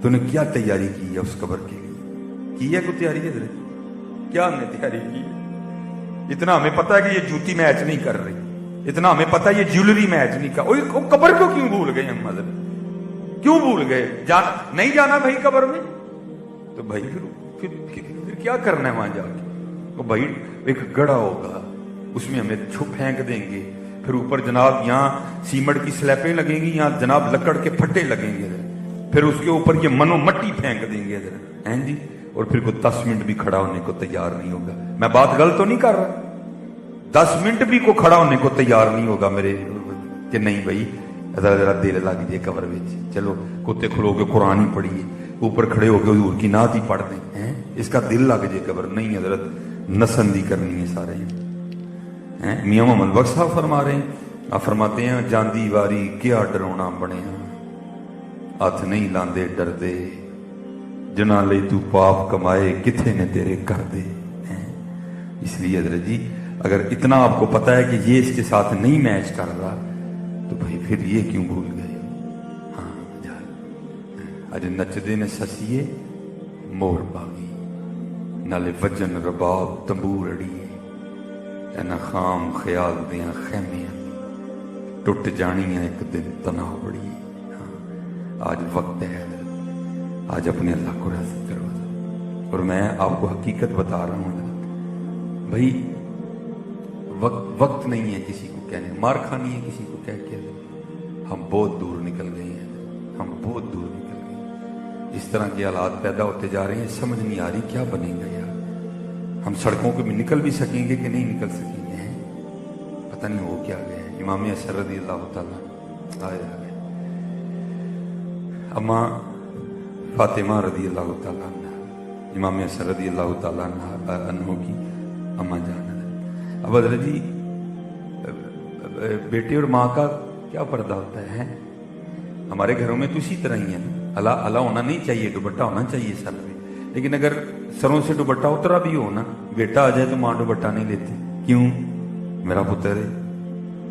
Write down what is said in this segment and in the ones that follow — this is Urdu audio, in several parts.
تو نے کیا تیاری کی ہے اس قبر کے لیے؟ کی ہے کوئی تیاری حضرت؟ کیا ہم نے تیاری کی ہے؟ اتنا ہمیں پتا ہے کہ یہ جوتی میچ نہیں کر رہی، اتنا ہمیں پتا ہے یہ جیولری میچ نہیں کر، قبر کو کیوں بھول گئے ہم حضرت؟ کیوں بھول گئے؟ نہیں جانا بھائی قبر میں تو بھائی پھر کیا کرنا ہے وہاں جا کے؟ وہ بھائی ایک گڑھا ہوگا، اس میں ہمیں پھینک دیں گے، پھر اوپر جناب یہاں سیمنٹ کی سلیپیں لگیں گی، یہاں جناب لکڑ کے پھٹے لگیں گے، پھر اس کے اوپر یہ منو مٹی پھینک دیں گے ہیں جی، اور پھر کوئی 10 منٹ بھی کھڑا ہونے کو تیار نہیں ہوگا۔ میں بات غلط تو نہیں کر رہا؟ 10 منٹ بھی کو کھڑا ہونے کو تیار نہیں ہوگا میرے کہ نہیں بھائی ذرا دل لگ جائے قبر میں، چلو کتے کھلو کے قرآن ہی پڑھیے، اوپر کھڑے ہو کے حضور کی نعت ہی پڑھ دیں، اس کا دل لگ جائے قبر۔ نہیں حضرت، نسندی کرنی ہے سارے۔ میاں محمد بخش صاحب فرما رہے ہیں، آپ فرماتے ہیں جاندی واری کیا ڈرونا بنیا، ہاتھ نہیں لاندے ڈردے، جنا لئی تو پاپ کمائے کتھے نے تیرے کر دے۔ اس لیے حضرت جی اگر اتنا آپ کو پتا ہے کہ یہ اس کے ساتھ نہیں میچ کر رہا تو بھائی پھر یہ کیوں بھول گئے؟ ہاں اج نچدے نے سسیے مور باغی، نالے وجن رباب تمبور اڑیے، اینا خام خیال دیاں خیمیاں ٹوٹ جانیاں ایک دن تنہا بڑی۔ آج وقت ہے آج اپنے اللہ کو راضی کرو، اور میں آپ کو حقیقت بتا رہا ہوں بھائی وقت نہیں ہے کسی کو کہنے، مار کھانی ہے کسی کو کہہ کے، ہم بہت دور نکل گئے ہیں، ہم بہت دور نکل گئے ہیں۔ اس طرح کے حالات پیدا ہوتے جا رہے ہیں، سمجھ نہیں آ رہی کیا بنے گا یار۔ ہم سڑکوں پہ نکل بھی سکیں گے کہ نہیں نکل سکیں گے، پتہ نہیں ہو کیا گیا ہے۔ امام حسن رضی اللہ تعالیٰ آئے اماں فاطمہ رضی اللہ تعالیٰ عنہ، امام حسن رضی اللہ تعالیٰ عنہ کی اماں جان۔ اب حضرت جی بیٹے اور ماں کا کیا پردہ ہوتا ہے؟ ہمارے گھروں میں تو اسی طرح ہی ہے، اللہ ہونا نہیں چاہیے، دوپٹہ ہونا چاہیے سر میں، لیکن اگر سروں سے دوپٹہ اترا بھی ہو نا، بیٹا آ جائے تو ماں دوپٹہ نہیں لیتی۔ کیوں؟ میرا پتر ہے،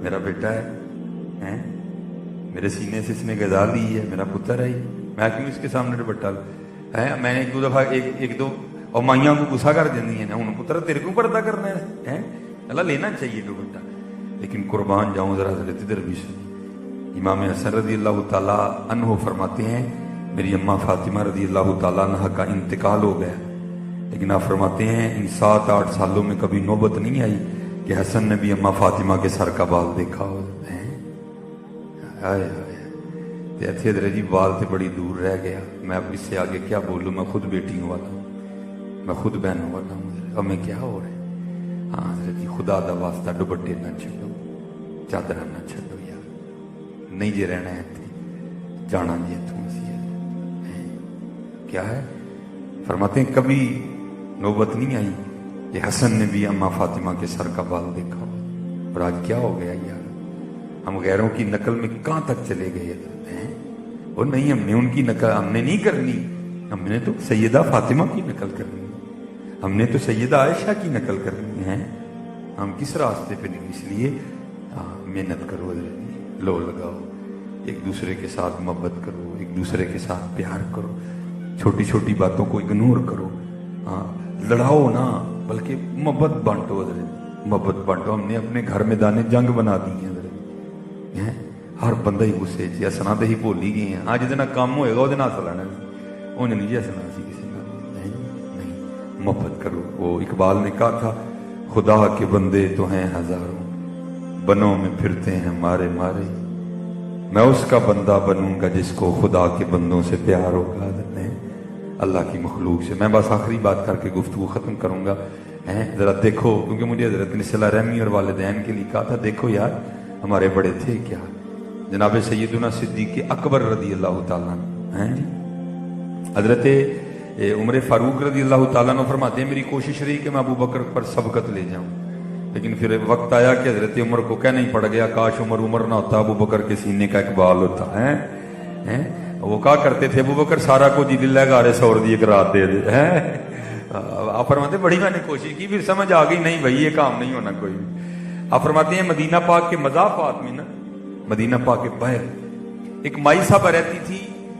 میرا بیٹا ہے، میرے سینے سے اس نے غذا لی ہے، میرا پتر ہے، میں کیوں اس کے سامنے دوپٹہ ہے؟ میں نے ایک دو دفعہ ایک دو اور مائیاں کو غصہ کر دینی ہے نا، ہوں پتر تیرے کو پردہ کرنا ہے، اللہ لینا چاہیے دوپٹہ، لیکن قربان جاؤں ذرا حضرت ادھر بھی سنی۔ امام حسن رضی اللہ تعالیٰ عنہ فرماتے ہیں میری اماں فاطمہ رضی اللہ تعالیٰ عنہ کا انتقال ہو گیا، لیکن آپ فرماتے ہیں ان 7-8 سالوں میں کبھی نوبت نہیں آئی کہ حسن نے بھی اماں فاطمہ کے سر کا بال دیکھا ہو۔ حضرت جی بال سے بڑی دور رہ گیا، میں اب اس سے آگے کیا بولوں، میں خود بیٹیوں والا ہوں، میں خود بہنوں والا ہوں، ہمیں کیا ہو رہا ہے؟ ہاں حضرت جی خدا دا واسطہ دوپٹے نہ چھڈو، چادر نہ چھڈو یار، نہیں جی رہنا ہے جانا جی اتوں سی کیا ہے۔ فرماتے ہیں کبھی نوبت نہیں آئی کہ حسن نے بھی اماں فاطمہ کے سر کا بال دیکھا ہو، اور آج کیا ہو گیا یار، ہم غیروں کی نقل میں کہاں تک چلے گئے ہیں؟ اور نہیں، ہم نے ان کی نقل ہم نے نہیں کرنی، ہم نے تو سیدہ فاطمہ کی نقل کرنی، ہم نے تو سیدہ عائشہ کی نقل کرنی ہے، ہم کس راستے پہ نہیں؟ اس لیے محنت کرو، لو لگاؤ، ایک دوسرے کے ساتھ محبت کرو، ایک دوسرے کے ساتھ پیار کرو، چھوٹی چھوٹی باتوں کو اگنور کرو، لڑاؤ نہ بلکہ محبت بانٹو، محبت بانٹو۔ ہم نے اپنے گھر میں دانے جنگ بنا دی ہیں، ہر بندہ ہی غصے چ ہسنا تو ہی بھول ہی گئے ہیں، ہاں جہاں کام ہوئے گا وہ ہس لینا، انج نہیں جی ہسنا سی کسی کا، نہیں، محبت کرو۔ وہ اقبال نے کہا تھا خدا کے بندے تو ہیں ہزاروں، بنوں میں پھرتے ہیں مارے مارے، میں اس کا بندہ بنوں گا جس کو خدا کے بندوں سے پیار ہوگا، اللہ کی مخلوق سے۔ میں بس آخری بات کر کے گفتگو ختم کروں گا، ذرا دیکھو، کیونکہ مجھے حضرت نے صلہ رحمی اور والدین کے لیے کہا تھا، دیکھو یار ہمارے بڑے تھے کیا، جناب سیدنا صدیق اکبر رضی اللہ تعالیٰ عنہ، حضرت عمر فاروق رضی اللہ تعالیٰ عنہ فرماتے ہیں میری کوشش رہی کہ میں ابو بکر پر سبقت لے جاؤں، لیکن پھر وقت آیا کہ حضرت عمر کو کہنا ہی پڑ گیا کاش عمر نہ ہوتا، ابو بکر کے سینے کا اقبال ہوتا ہے۔ وہ کہا کرتے تھے ابو بکر سارا کو جی للہ گارے سور دی ایک رات دے دے، آپ فرماتے بڑی میں نے کوشش کی، پھر سمجھ آ گئی نہیں بھائی یہ کام نہیں ہونا کوئی۔ آپ فرماتے ہیں مدینہ پاک کے مضافات میں نا، مدینہ پاک کے باہر ایک مائی صاحبہ رہتی تھی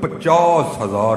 50,000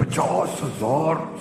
50,000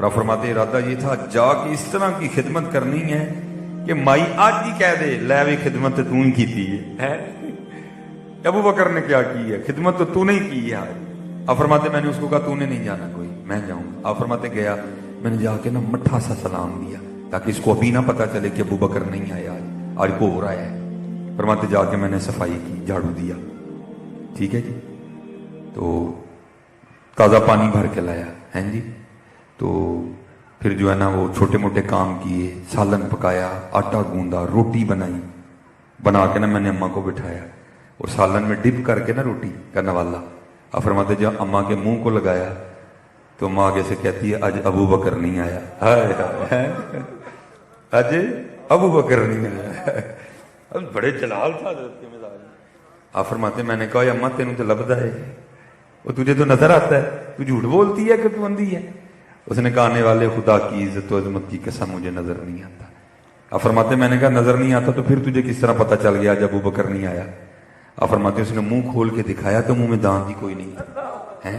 اور آپ فرماتے ارادہ یہ تھا جا کے اس طرح کی خدمت کرنی ہے کہ مائی آج ہی کہہ دے لے بھی خدمت تو ہی کی ہے. ابو بکر نے کیا کی ہے؟ خدمت تو تو نہیں کی ہے آج. آپ فرماتے میں نے اس کو کہا تو نے نہیں جانا کوئی، میں جاؤں گا. آپ فرماتے گیا، میں نے جا کے نا مٹھا سا سلام دیا تاکہ اس کو ابھی نہ پتا چلے کہ ابو بکر نہیں آیا آج کو ہو رہا ہے. فرماتے جا کے میں نے صفائی کی، جھاڑو دیا، ٹھیک ہے جی. تو تازہ پانی بھر کے لایا ہیں جی. تو پھر جو ہے نا وہ چھوٹے موٹے کام کیے، سالن پکایا، آٹا گوندا، روٹی بنائی، بنا کے نا میں نے اماں کو بٹھایا اور سالن میں ڈپ کر کے نا روٹی کا نوالا. آپ فرماتے جب اماں کے منہ کو لگایا تو اماں آگے سے کہتی ہے آج ابو بکر نہیں آیا. آج ابو بکر نہیں آیا. بڑے جلال تھا حضرت کے مزاج. آپ فرماتے میں نے کہا اماں تینوں تو لبدا ہے، وہ تجھے تو نظر آتا ہے، تو جھوٹ بولتی ہے کہ تو اندھی ہے. اس نے کہا آنے والے خدا کی عزت و عظمت کی قسم مجھے نظر نہیں آتا. آپ فرماتے میں نے کہا نظر نہیں آتا تو پھر تجھے کس طرح پتا چل گیا جب ابو بکر نہیں آیا؟ آپ فرماتے اس نے منہ کھول کے دکھایا تو منہ میں دانت ہی کوئی نہیں ہے.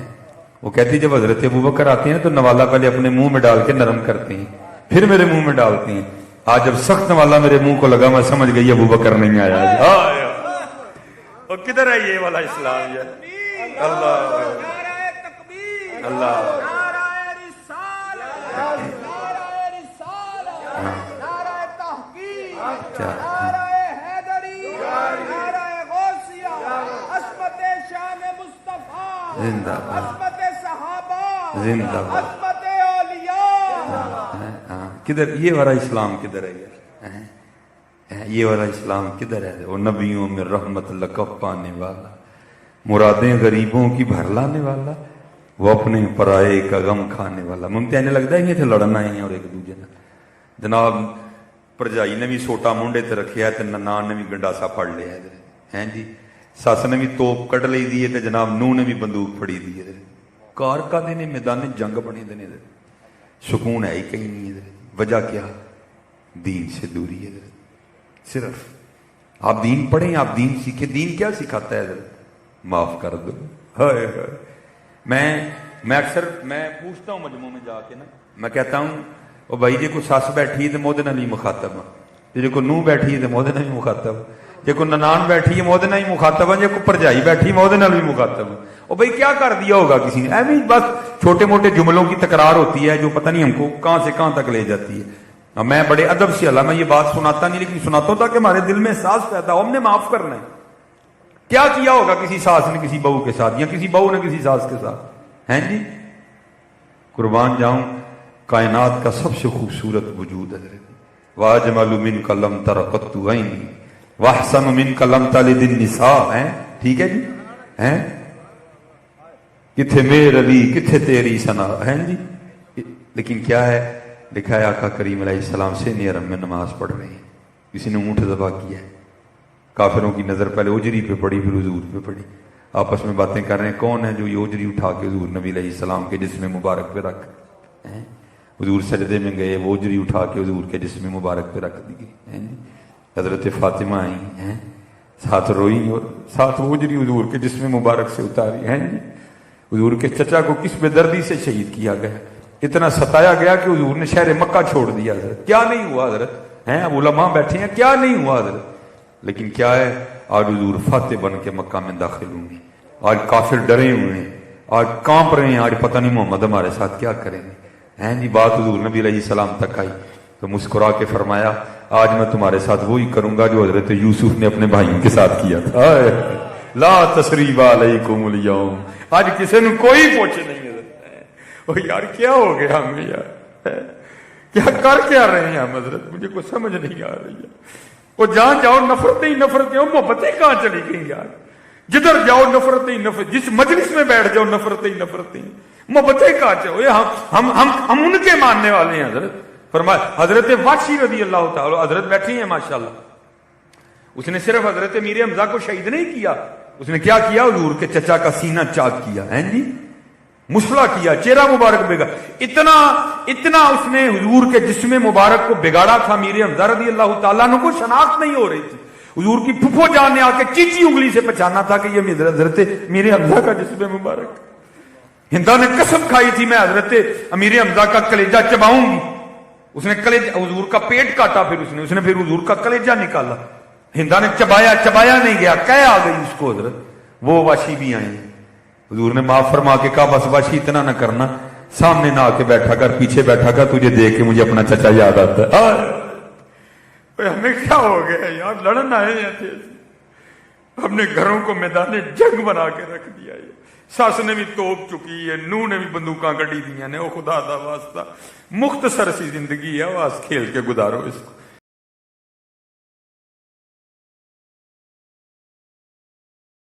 وہ کہتی جب حضرت ابو بکر آتے ہیں تو نوالا پہلے اپنے منہ میں ڈال کے نرم کرتے ہیں پھر میرے منہ میں ڈالتے ہیں. آج جب سخت نوالا میرے منہ کو لگا میں سمجھ گئی ابو بکر نہیں آیا. اور کدھر ہے یہ والا اسلام؟ اللہ اللہ زندہ زندہ کدھر یہ والا اسلام کدھر ہے یار؟ یہ والا اسلام کدھر ہے؟ وہ نبیوں میں رحمت لقب پانے والا، مرادیں غریبوں کی بھر لانے والا، وہ اپنے پرائے کا غم کھانے والا. ممتع نے لگتا ہے یہ تھے لڑنا ہیں اور ایک دوجے نے. جناب پرجائی نے بھی سوٹا مونڈے تے رکھیا ہے تے ننان نے بھی گنڈاسا پڑ لیا ہے جی. سس نے بھی توپ کٹ لی دی ہے جناب نوح نے بھی بندوق پھڑی دی ہے. کار کا دینے میدان جنگ بنے دینے سکون ہے ہی کہیں نہیں ہے. وجہ کیا؟ دین سے دوری ہے. صرف آپ دین پڑھیں، آپ دین سیکھیں. دین کیا سکھاتا ہے؟ معاف کر دو. میں اکثر میں پوچھتا ہوں مجموعوں میں جا کے نا، میں کہتا ہوں او بھائی جی کو سس بیٹھی ہے تو مودے نال ہی مخاطب ہاں، جی کو نوح بیٹھی ہے تو مودے نال ہی مخاطب، جی کو ننان بیٹھی ہے مودے نال ہی مخاطب ہے، جی کو پرجائی بیٹھی مودے نال بھی مخاطب ہے. او بھائی کیا کر دیا ہوگا کسی نے؟ ایویں بس چھوٹے موٹے جملوں کی تکرار ہوتی ہے جو پتہ نہیں ہم کو کہاں سے کہاں تک لے جاتی ہے. میں بڑے ادب سے اللہ میں یہ بات سناتا نہیں لیکن سناتا ہوں تاکہ ہمارے دل میں احساس پیدا ہو. ہم نے معاف کرنا ہے. کیا کیا ہوگا کسی ساس نے کسی بہو کے ساتھ یا کسی بہو نے کسی ساس کے ساتھ ہیں جی؟ قربان جاؤں کائنات کا سب سے خوبصورت وجود ہے. واجمل منک لم تر قط عینی واحسن منک لم تلد النساء. ہیں ٹھیک ہے جی؟ ہیں کتھے میرے علی کتھے تیری ثنا ہیں جی. لیکن کیا ہے لکھا ہے آقا کریم علیہ السلام سے نیرم میں نماز پڑھ رہے ہیں، کسی نے اونٹ ذبح کیا ہے، کافروں کی نظر پہلے اجری پہ پڑی پھر حضور پہ پڑی. آپس میں باتیں کر رہے ہیں کون ہے جو یہ اجری اٹھا کے حضور نبی علیہ السلام کے جسم مبارک پہ رکھ. حضور سجدے میں گئے، وہ اجری اٹھا کے حضور کے جسم مبارک پہ رکھ دی گئی. حضرت فاطمہ آئی ہیں ساتھ روئی اور ساتھ وہ اجری حضور کے جسم مبارک سے اتاری ہیں جی. حضور کے چچا کو کس بے دردی سے شہید کیا گیا، اتنا ستایا گیا کہ حضور نے شہر مکہ چھوڑ دیا. حضرت کیا نہیں ہوا حضرت ہیں؟ اب علماء بیٹھے ہیں کیا نہیں ہوا حضرت. لیکن کیا ہے آج حضور فاتح بن کے مکہ میں داخل ہوں گے. آج کافر ڈرے ہوئے ہیں، آج کانپ رہے ہیں، آج پتہ نہیں محمد ہمارے ساتھ کیا کریں گے ہیں جی. بات حضور نبی علیہ السلام تک آئی تو مسکرا کے فرمایا آج میں تمہارے ساتھ وہی کروں گا جو حضرت یوسف نے اپنے بھائیوں کے ساتھ کیا تھا. لا تثریب علیکم الیوم. آج کسی نے کوئی پوچھے نہیں حضرت. او یار کیا ہو گیا ہمیں یار؟ کیا کر کیا رہے ہیں ہم حضرت؟ مجھے کوئی سمجھ نہیں آ رہی ہے. وہ جہاں جاؤ نفرتیں ہی نفرتیں، محبتیں کہاں چلی گئی یار؟ جدھر جاؤ نفرتیں ہی نفرت، جس مجلس میں بیٹھ جاؤ نفرتیں ہی نفرتیں، محبتیں کہاں چاہو. ہم ان کے ماننے والے ہیں حضرت. فرمایا حضرت وحشی رضی اللہ تعالی حضرت بیٹھی ہیں ماشاءاللہ. اس نے صرف حضرت میر حمزہ کو شہید نہیں کیا، اس نے کیا کیا؟ حضور کے چچا کا سینہ چاک کیا ہیں جی، مسلح کیا، چہرہ مبارک بگا. اتنا اس نے حضور کے جسم مبارک کو بگاڑا تھا. میر حمزہ رضی اللہ تعالیٰ عنہ کو شناخت نہیں ہو رہی تھی. حضور کی پھپھو جان نے آ کے چیچی انگلی سے پہچانا تھا کہ یہ حضرت میر حمزہ کا جسم مبارک. ہندا نے قسم کھائی تھی میں حضرت امیر حمزہ کا کلیجہ چباؤں گی. اس نے کلیجہ حضور کا پیٹ کاٹا, پھر پھر حضور کا کلیجہ نکالا. ہندا نے چبایا نہیں گیا, کہہ آ گئی اس کو حضرت. وہ واشی بھی آئے ہیں, حضور نے معاف فرما کے کہا بس واشی اتنا نہ کرنا, سامنے نہ آ کے بیٹھا کر, پیچھے بیٹھا کر, تجھے دیکھ کے مجھے اپنا چچا یاد آتا ہے. ہمیں کیا ہو گیا یار, لڑن آئے ہیں, ہم نے گھروں کو میدان جنگ بنا کے رکھ دیا ہے. ساس نے بھی توپ چکی ہے, نو نے بھی بندوقاں کٹی دیا نے. او خدا دا واسطہ مختصر سی زندگی ہے, واس کھیل کے گزارو اس کو.